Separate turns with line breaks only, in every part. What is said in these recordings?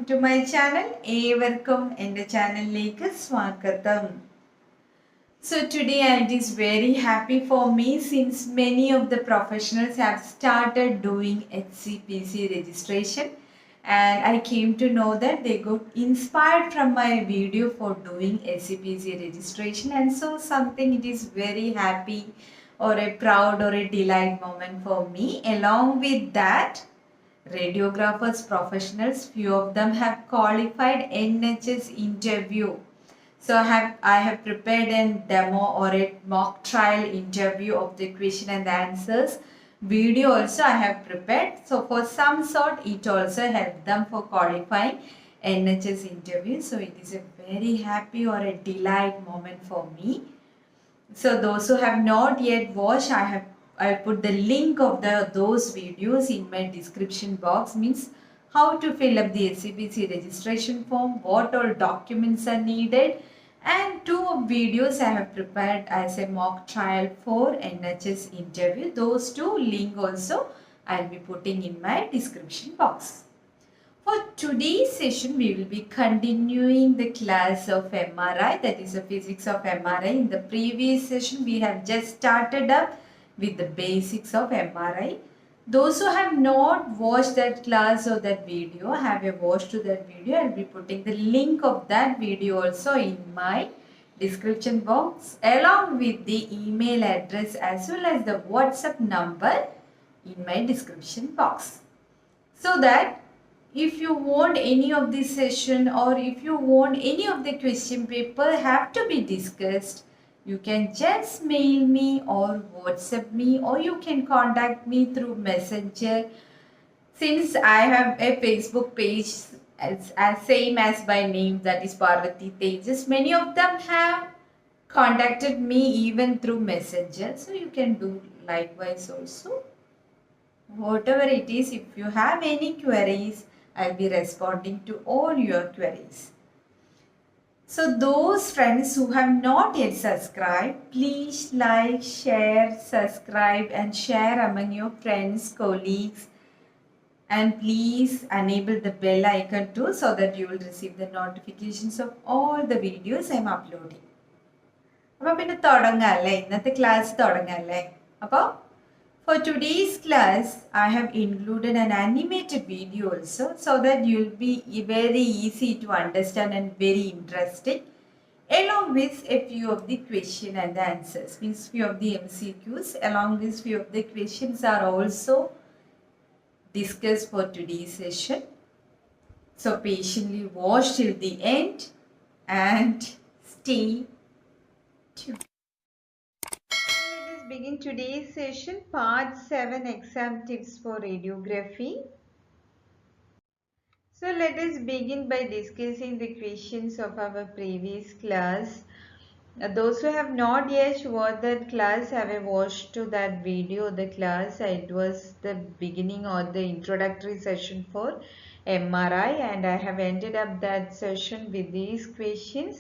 to my channel. ഏവർക്കും എൻ്റെ ചാനലിലേക്ക് സ്വാഗതം. So today it is very happy for me since many of the professionals have started doing HCPC registration, and I came to know that they got inspired from my video for doing HCPC registration, and so something it is very happy or a proud or a delight moment for me. Along with that, radiographers professionals, few of them have qualified NHS interview. So I have prepared a demo or a mock trial interview of the question and the answers. Video also I have prepared. So for some sort it also helped them for qualifying NHS interview. So it is a very happy or a delight moment for me. So those who have not yet watched, I put the link of those videos in my description box. Means how to fill up the HCPC registration form, what all documents are needed, and two videos I have prepared as a mock trial for NHS interview. Those two link also I'll be putting in my description box. For today's session, we will be continuing the class of MRI, that is the physics of MRI. In the previous session, we have just started up with the basics of MRI. Those who have not watched that class or that video, have a watch to that video, I'll be putting the link of that video also in my description box along with the email address as well as the WhatsApp number in my description box. So that if you want any of this session or if you want any of the question paper have to be discussed, you can just mail me or WhatsApp me, or you can contact me through Messenger. Since I have a Facebook page as same as my name, that is Parvati Tejas, many of them have contacted me even through Messenger. So you can do likewise also. Whatever it is, if you have any queries, I'll be responding to all your queries. So those friends who have not yet subscribed, please like, share, subscribe and share among your friends, colleagues, and please enable the bell icon too so that you will receive the notifications of all the videos I am uploading. അപ്പോൾ പിന്നെ തുടങ്ങാം അല്ലേ, ഇന്നത്തെ class തുടങ്ങാം അല്ലേ. അപ്പോൾ for today's class, I have included an animated video also so that you'll be very easy to understand and very interesting, along with a few of the question and the answers. Means few of the MCQs along with few of the questions are also discussed for today's session. So patiently watch till the end and stay tuned. Begin today's session, part 7, exam tips for radiography. So let us begin by discussing the questions of our previous class. Those who have not yet watched that class, have a watch to that video, the class. It was the beginning or the introductory session for MRI, and I have ended up that session with these questions.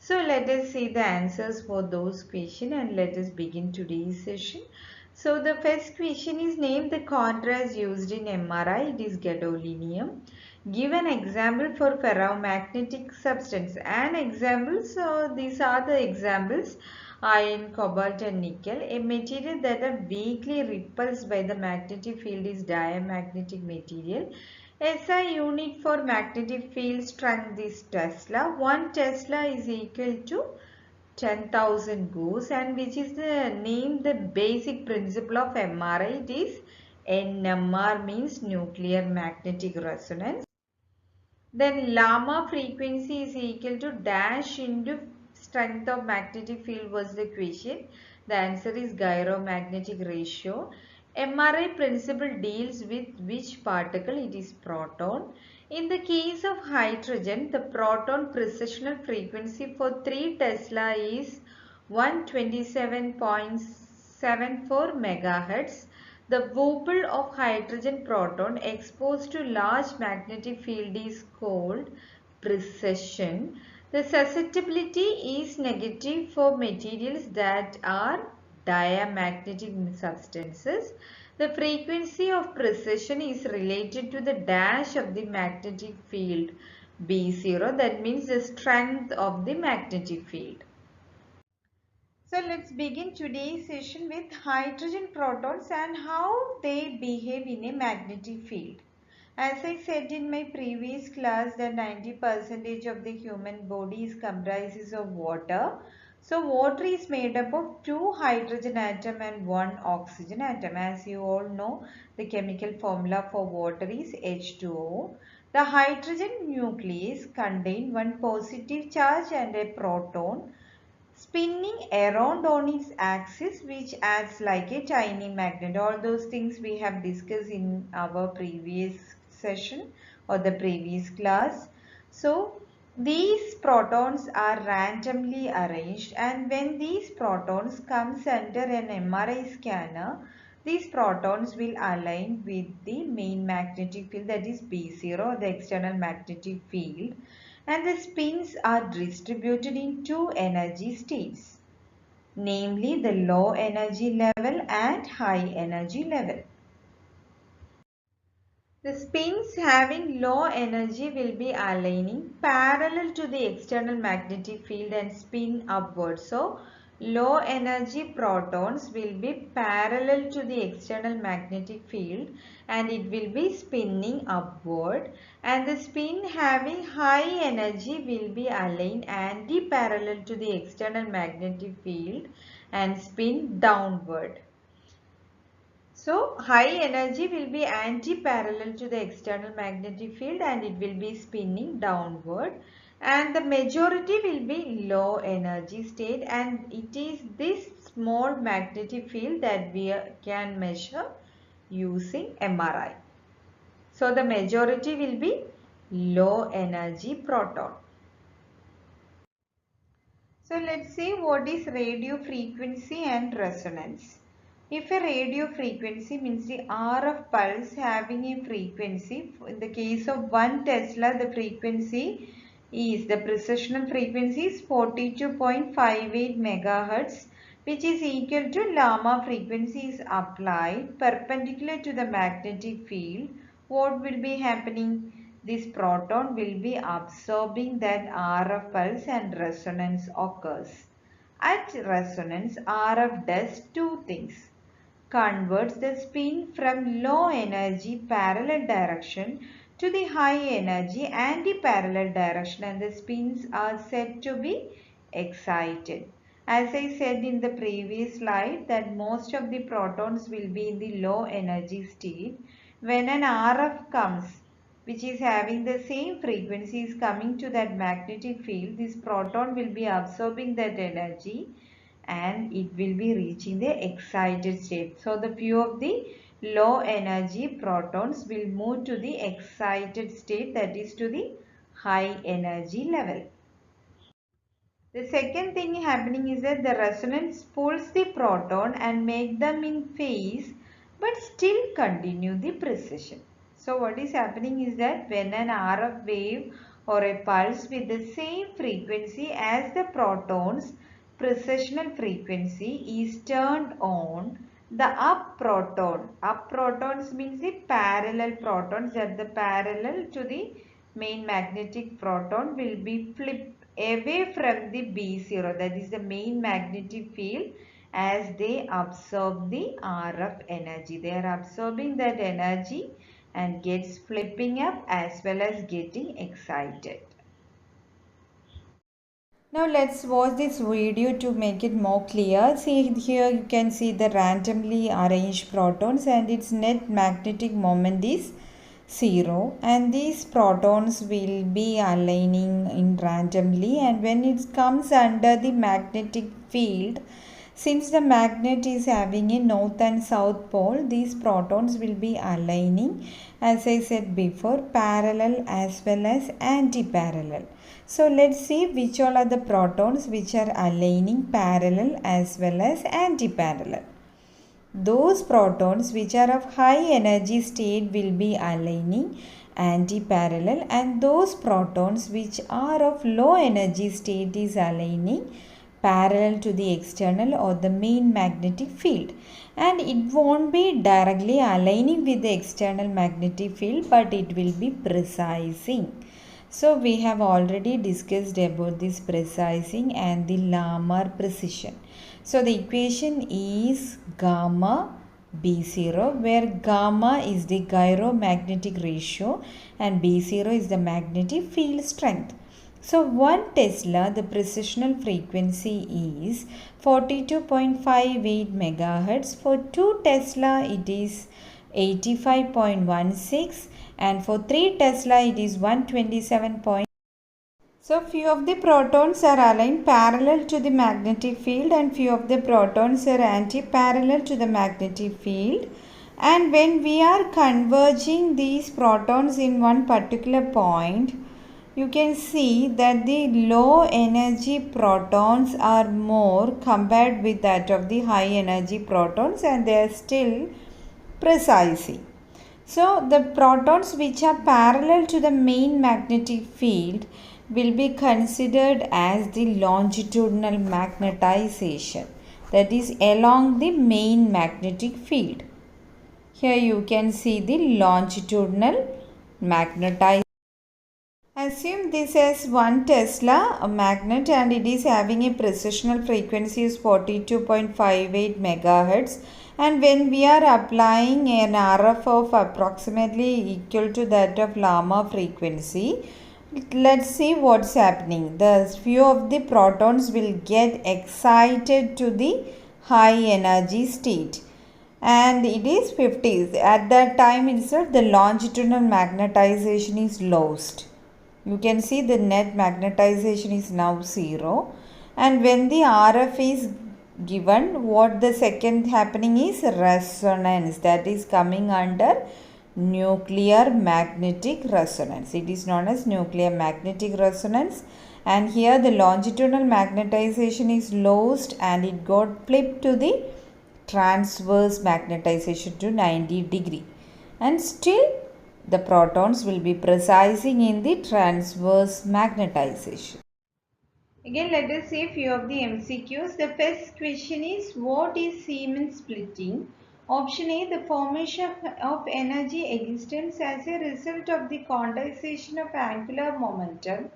So let us see the answers for those questions and let us begin today's session. So the first question is, name the contrast used in MRI. It is gadolinium. Give an example for ferromagnetic substance. An example, so these are the examples: iron, cobalt and nickel. A material that are weakly repulsed by the magnetic field is diamagnetic material. SI unit for magnetic field strength is Tesla. 1 Tesla is equal to 10,000 Gauss, and which is the name the basic principle of MRI. It is NMR, means nuclear magnetic resonance. Then lambda frequency is equal to dash into strength of magnetic field was the question. The answer is gyromagnetic ratio. MRI principle deals with which particle? It is proton. In the case of hydrogen, the proton precessional frequency for 3 Tesla is 127.74 megahertz. The wobble of hydrogen proton exposed to large magnetic field is called precession. The susceptibility is negative for materials that are diamagnetic substances. The frequency of precession is related to the dash of the magnetic field B0, that means the strength of the magnetic field. So let's begin today's session with hydrogen protons and how they behave in a magnetic field. As I said in my previous class that 90% of the human body is comprises of water. So water is made up of 2 hydrogen atom and 1 oxygen atom. As you all know, the chemical formula for water is H2O. The hydrogen nucleus contains 1 positive charge and a proton spinning around on its axis, which acts like a tiny magnet. All those things we have discussed in our previous session or the previous class. So these protons are randomly arranged, and when these protons comes under an MRI scanner, these protons will align with the main magnetic field, that is B0, the external magnetic field, and the spins are distributed in 2 energy states, namely the low energy level and high energy level. The spins having low energy will be aligning parallel to the external magnetic field and spin upwards. So, low energy protons will be parallel to the external magnetic field and it will be spinning upward, and the spin having high energy will be aligned anti-parallel to the external magnetic field and spin downward. So, high energy will be anti-parallel to the external magnetic field and it will be spinning downward, and the majority will be low energy state, and it is this small magnetic field that we can measure using MRI. So, the majority will be low energy proton. So, let's see what is radio frequency and resonance. If a radio frequency means the RF pulse having a frequency, in the case of 1 Tesla, the frequency is, the precessional frequency is 42.58 megahertz, which is equal to lambda frequency is applied perpendicular to the magnetic field. What will be happening? This proton will be absorbing that RF pulse and resonance occurs. At resonance, RF does 2 things: converts the spin from low energy parallel direction to the high energy anti-parallel direction, and the spins are said to be excited. As I said in the previous slide that most of the protons will be in the low energy state. When an RF comes, which is having the same frequency, is coming to that magnetic field, this proton will be absorbing that energy and it will be reaching the excited state. So the few of the low energy protons will move to the excited state, that is to the high energy level. The second thing happening is that the resonance pulls the proton and make them in phase but still continue the precession. So what is happening is that when an RF wave or a pulse with the same frequency as the protons, precessional frequency, is turned on, the up protons means the parallel protons, that the parallel to the main magnetic proton will be flipped away from the B0, that is the main magnetic field, as they absorb the RF energy. They are absorbing that energy and gets flipping up as well as getting excited. Now let's watch this video to make it more clear. See here, you can see the randomly arranged protons and its net magnetic moment is 0, and these protons will be aligning in randomly, and when it comes under the magnetic field, since the magnet is having a north and south pole, these protons will be aligning, as I said before, parallel as well as anti-parallel. So let's see which all are the protons which are aligning parallel as well as anti-parallel. Those protons which are of high energy state will be aligning anti-parallel, and those protons which are of low energy state is aligning parallel to the external or the main magnetic field, and it won't be directly aligning with the external magnetic field, but it will be precising. So we have already discussed about this precising and the Lamarr precision. So the equation is gamma B0, where gamma is the gyromagnetic ratio and B0 is the magnetic field strength. So 1 Tesla, the precessional frequency is 42.58 megahertz. For 2 Tesla, it is 85.16, and for 3 Tesla, it is 127. So few of the protons are aligned parallel to the magnetic field and few of the protons are anti-parallel to the magnetic field. And when we are converging these protons in one particular point, you can see that the low energy protons are more compared with that of the high energy protons, and they are still precisely. So the protons which are parallel to the main magnetic field will be considered as the longitudinal magnetization, that is along the main magnetic field. Here you can see the longitudinal magnetization. Assume this as 1 Tesla a magnet and it is having a precessional frequency is 42.58 megahertz, and when we are applying an RF of approximately equal to that of Lamarr frequency, let's see what's happening. The few of the protons will get excited to the high energy state, and it is 50. At that time itself the longitudinal magnetization is lost. You can see the net magnetization is now 0, and when the RF is given, what the second happening is resonance, that is coming under nuclear magnetic resonance. It is known as nuclear magnetic resonance, and here the longitudinal magnetization is lost and it got flipped to the transverse magnetization to 90 degree, and still the protons will be precising in the transverse magnetization. Again, let us see a few of the MCQs. The first question is, what is Siemens splitting? Option A, the formation of energy existence as a result of the quantization of angular momentum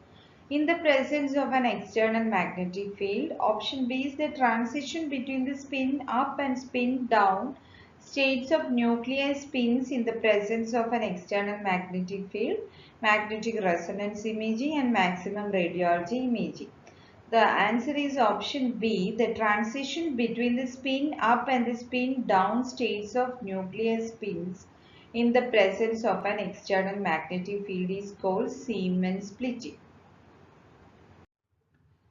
in the presence of an external magnetic field. Option B is the transition between the spin up and spin down states of nuclear spins in the presence of an external magnetic field, magnetic resonance imaging and maximum radiology imaging. The answer is option B. The transition between the spin up and the spin down states of nuclear spins in the presence of an external magnetic field is called Siemens splitting.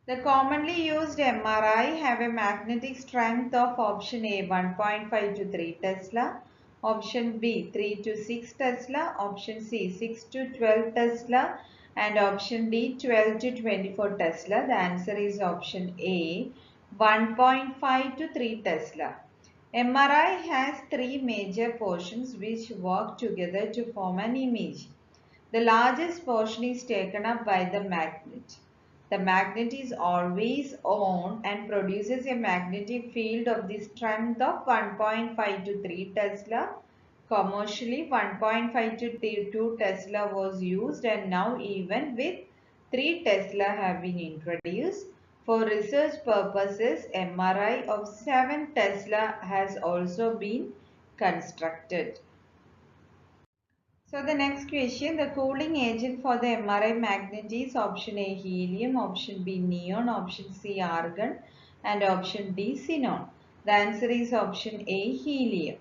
The commonly used MRI have a magnetic strength of option A 1.5 to 3 Tesla, option B 3 to 6 Tesla, option C 6 to 12 Tesla, and option D 12 to 24 Tesla. The answer is option A 1.5 to 3 Tesla. MRI has three major portions which work together to form an image. The largest portion is taken up by the magnet. The magnet is always on and produces a magnetic field of the strength of 1.5 to 3 Tesla. Commercially, 1.5 to 2 Tesla was used, and now even with 3 Tesla have been introduced. For research purposes, MRI of 7 Tesla has also been constructed. So the next question, the cooling agent for the MRI magnet is option A helium, option B neon, option C argon, and option D xenon. The answer is option A helium.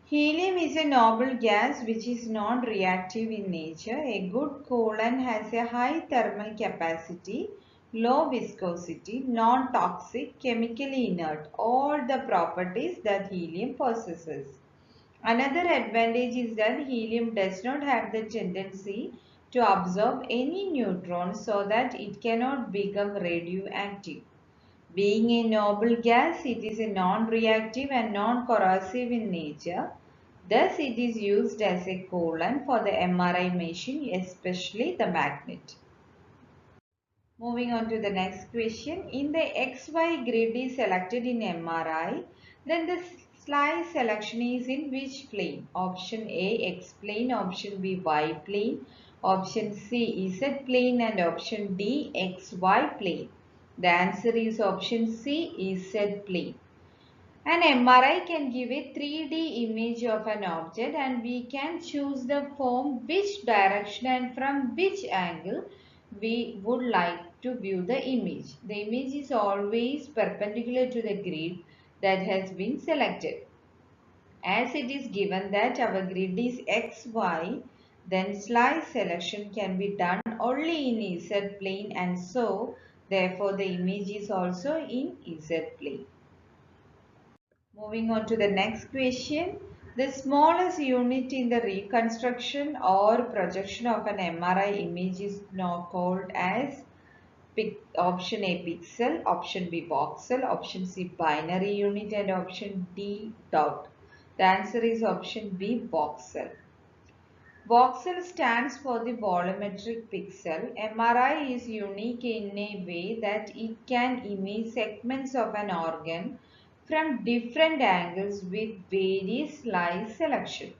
Helium is a noble gas which is non-reactive in nature. A good coolant has a high thermal capacity, low viscosity, non-toxic, chemically inert, all the properties that helium possesses. Another advantage is that helium does not have the tendency to absorb any neutrons, so that it cannot become radioactive. Being a noble gas, it is a non-reactive and non-corrosive in nature. Thus, it is used as a coolant for the MRI machine, especially the magnet. Moving on to the next question. In the XY grid is selected in MRI, then the slice selection is in which plane? Option A, X plane, option B, Y plane, option C, Z plane, and option D, XY plane. The answer is option C, Z plane. An MRI can give a 3D image of an object and we can choose the form, which direction and from which angle we would like to view the image. The image is always perpendicular to the grid that has been selected. As it is given that our grid is XY, then slice selection can be done only in Z plane, and so therefore the image is also in Z plane. Moving on to the next question. The smallest unit in the reconstruction or projection of an MRI image is now called as option A, pixel, option B, voxel, option C, binary unit, and option D, dot. The answer is option B, voxel. Voxel stands for the volumetric pixel. MRI is unique in a way that it can image segments of an organ from different angles with various slice selection.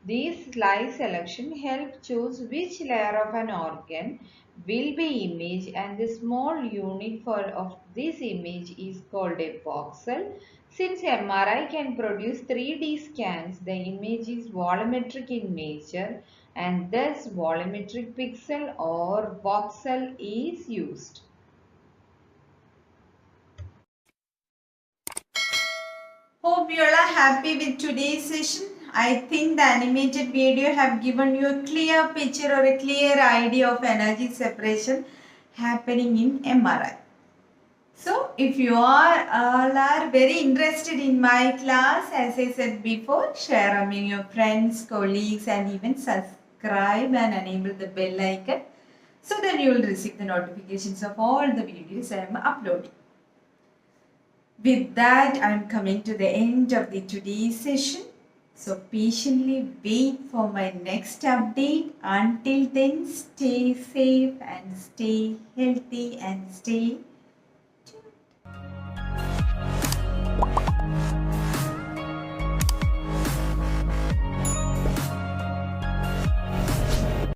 These slice selection help choose which layer of an organ will be imaged, and the small unit of this image is called a voxel. Since MRI can produce 3D scans, the image is volumetric in nature and thus volumetric pixel or voxel is used. Hope you all are happy with today's session. I think the animated video have given you a clear picture or a clear idea of energy separation happening in MRI. So if you all are very interested in my class, as I said before, share among your friends, colleagues, and even subscribe and enable the bell icon so that you will receive the notifications of all the videos I am uploading. With that, I am coming to the end of today's session. So patiently wait for my next update. Until then, stay safe and stay healthy and stay